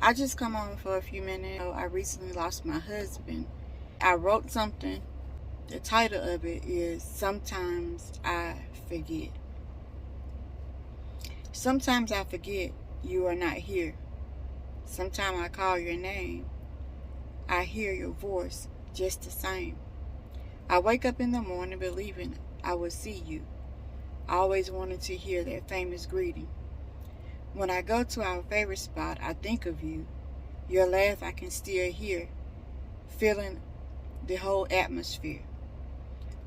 I just come on for a few minutes. I recently lost my husband. I wrote something. The title of it is Sometimes I Forget. Sometimes I forget you are not here. Sometimes I call your name. I hear your voice just the same. I wake up in the morning believing I will see you. I always wanted to hear that famous greeting. When I go to our favorite spot, I think of you. Your laugh I can still hear, feeling the whole atmosphere.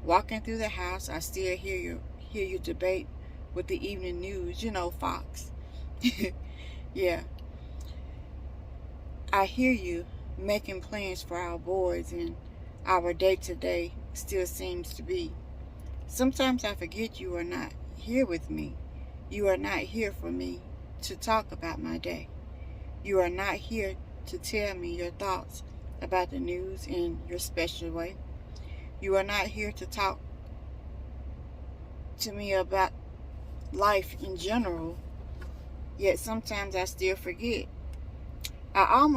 Walking through the house, I still hear you debate with the evening news, Fox. Yeah, I hear you making plans for our boys, and our day-to-day still seems to be. Sometimes I forget you are not here with me. You are not here for me to talk about my day. You are not here to tell me your thoughts about the news in your special way. You are not here to talk to me about life in general. Yet sometimes I still forget. I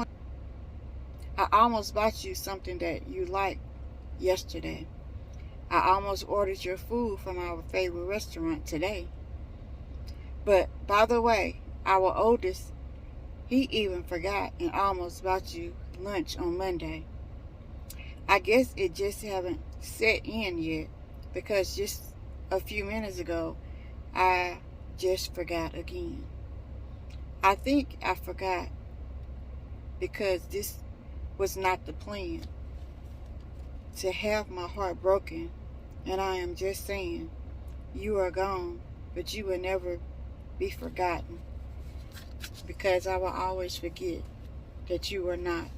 almost bought you something that you liked yesterday. I almost ordered your food from our favorite restaurant today. But by the way, our oldest, he even forgot and almost bought you lunch on Monday. I guess it just haven't set in yet, because just a few minutes ago, I just forgot again. I think I forgot because this was not the plan, to have my heart broken, and I am just saying, you are gone, but you will never be forgotten, because I will always forget that you are not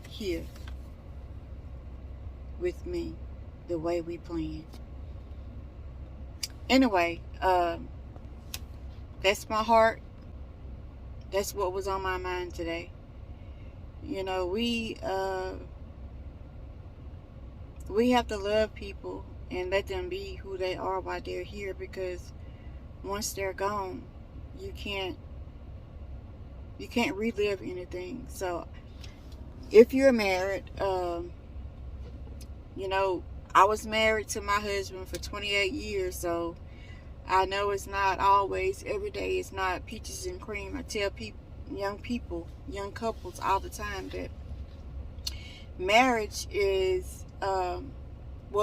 here with me the way we planned. Anyway, that's my heart. That's what was on my mind today. We have to love people and let them be who they are while they're here, because once they're gone, you can't relive anything. So if you're married, I was married to my husband for 28 years, so I know it's not always, every day it's not peaches and cream. I tell young couples all the time that marriage is,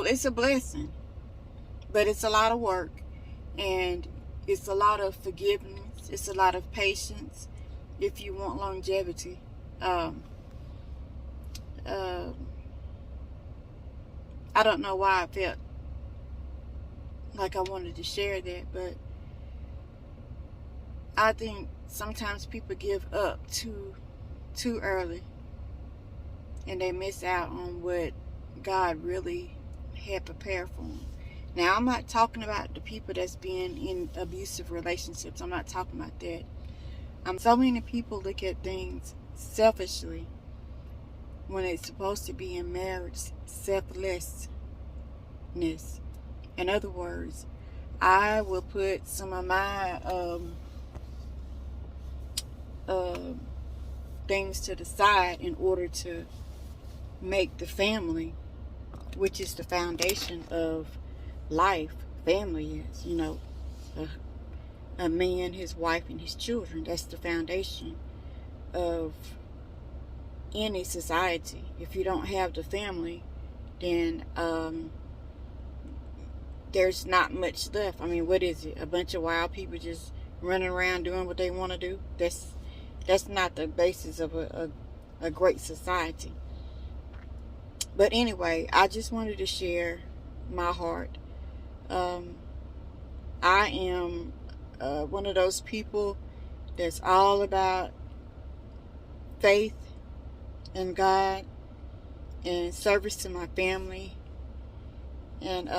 it's a blessing, but it's a lot of work, and it's a lot of forgiveness. It's a lot of patience if you want longevity. I don't know why I felt like I wanted to share that, but I think sometimes people give up too early, and they miss out on what God really had prepared for them. Now, I'm not talking about the people that's been in abusive relationships. I'm not talking about that. So many people look at things selfishly when it's supposed to be in marriage, selflessness. In other words, I will put some of my things to the side in order to make the family, which is the foundation of life. Family is, a man, his wife, and his children. That's the foundation of any society. If you don't have the family, then there's not much left. I mean, what is it? A bunch of wild people just running around doing what they want to do? That's not the basis of a great society. But anyway, I just wanted to share my heart. I am one of those people that's all about faith in God and service to my family, and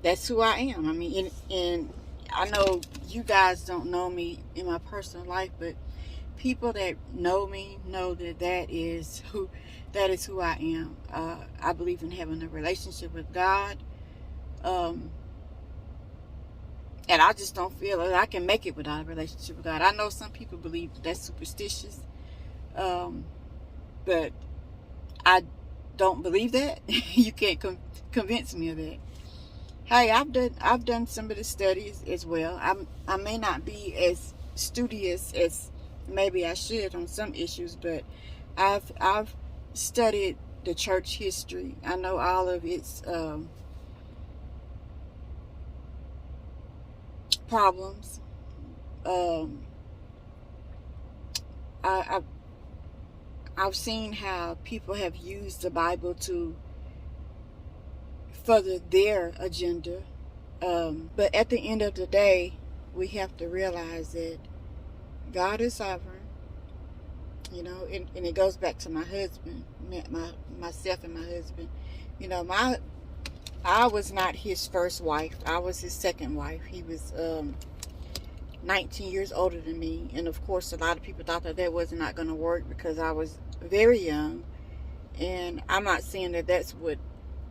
that's who I am. I mean, and I know you guys don't know me in my personal life, but people that know me know that is who I am. I believe in having a relationship with God. And I just don't feel that I can make it without a relationship with God. I know some people believe that's superstitious, but I don't believe that. You can't convince me of that. Hey, I've done some of the studies as well. I may not be as studious as maybe I should on some issues, but I've studied the church history. I know all of its problems. I I've seen how people have used the Bible to further their agenda. But at the end of the day, we have to realize that God is sovereign, you know, and it goes back to my husband, myself and my husband. You know, I was not his first wife. I was his second wife. He was 19 years older than me, and of course, a lot of people thought that was not going to work because I was very young. And I'm not saying that that's what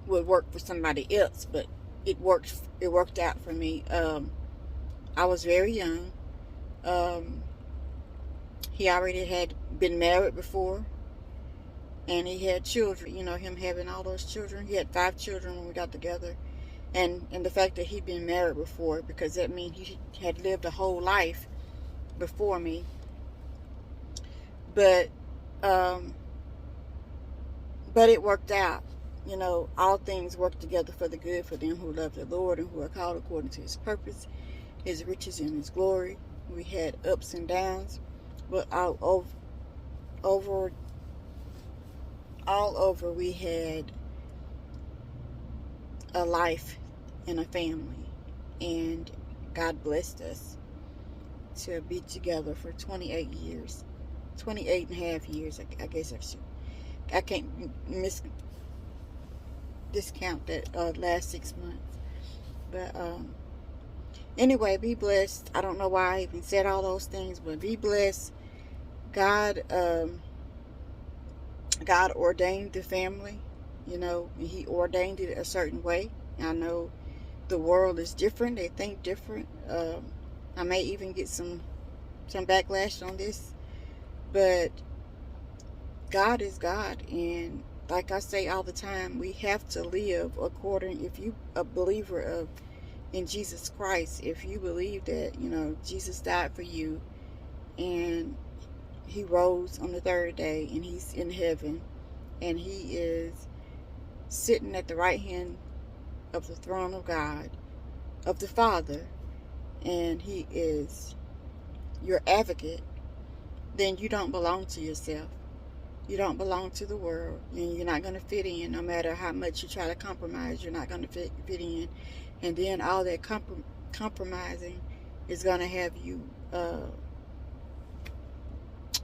would work for somebody else, but it worked out for me. I was very young. He already had been married before, and he had children. You know, him having all those children. He had 5 children when we got together, and the fact that he'd been married before, because that means he had lived a whole life before me. But it worked out. You know, all things work together for the good for them who love the Lord and who are called according to his purpose, his riches, and his glory. We had ups and downs, but all over we had a life and a family. And God blessed us to be together for 28 years. 28 and a half years, I guess I can't discount that last 6 months. But anyway, be blessed. I don't know why I even said all those things, but be blessed. God ordained the family. You know, he ordained it a certain way. I know the world is different. They think different. I may even get some backlash on this, but God is God, and like I say all the time, we have to live according. If you a believer in Jesus Christ, if you believe that, you know, Jesus died for you, and he rose on the 3rd day, and he's in heaven, and he is sitting at the right hand of the throne of God, of the Father, and he is your advocate, then you don't belong to yourself. You don't belong to the world, and you're not going to fit in. No matter how much you try to compromise, you're not going to fit in. And then all that compromising is going to have you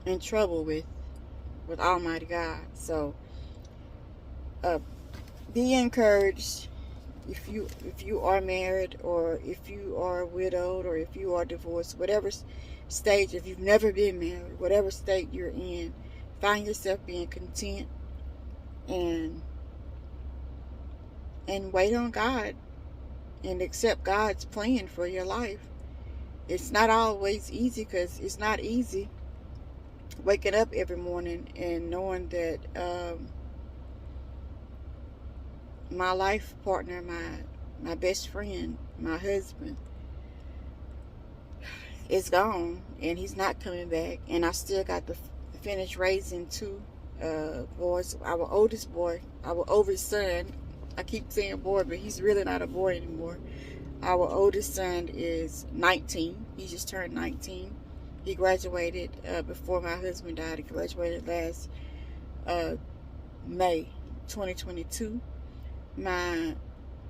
in trouble with Almighty God. So be encouraged. If you are married, or if you are widowed, or if you are divorced, whatever stage, if you've never been married, whatever state you're in, find yourself being content and wait on God and accept God's plan for your life. It's not always easy, because it's not easy waking up every morning and knowing that my life partner, my best friend, my husband, is gone, and he's not coming back, and I still got to finish raising 2 boys. Our oldest son, I keep saying boy, but he's really not a boy anymore. Our oldest son is 19. He just turned 19. He graduated before my husband died. He graduated last May 2022.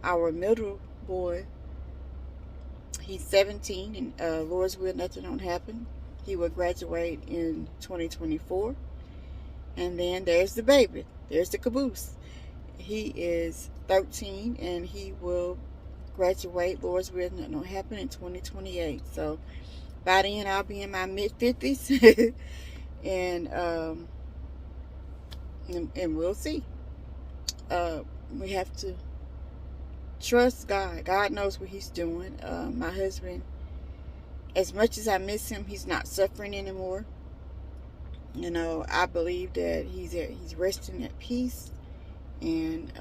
Our middle boy, he's 17, and Lord's will, nothing don't happen, he will graduate in 2024. And then there's the baby. There's the caboose. He is 13, and he will graduate, Lord's will, nothing don't happen, in 2028. So by then I'll be in my mid-50s. and we'll see. We have to trust God. God knows what he's doing. My husband, as much as I miss him, he's not suffering anymore. You know, I believe that he's resting at peace, and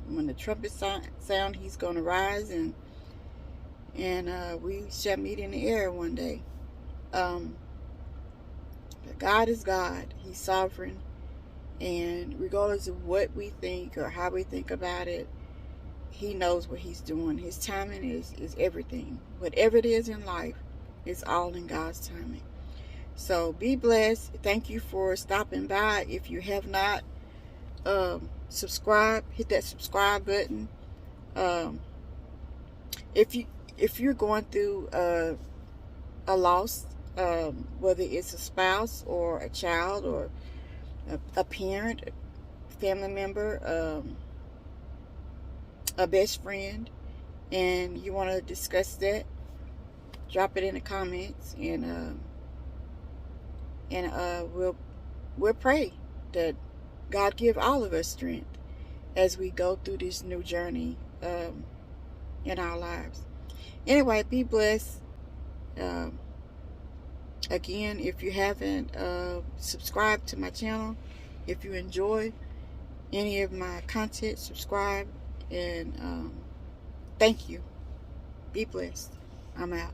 when the trumpet sound, he's going to rise, and we shall meet in the air one day. God is God. He's sovereign, and regardless of what we think or how we think about it, he knows what he's doing. His timing is everything. Whatever it is in life, it's all in God's timing. So be blessed. Thank you for stopping by. If you have not subscribed, hit that subscribe button. If you're going through a loss, whether it's a spouse or a child or a parent, a family member, a best friend, and you want to discuss that, drop it in the comments, and we'll pray that God give all of us strength as we go through this new journey in our lives. Anyway, be blessed. Again, if you haven't subscribed to my channel, if you enjoy any of my content, subscribe, and thank you. Be blessed. I'm out.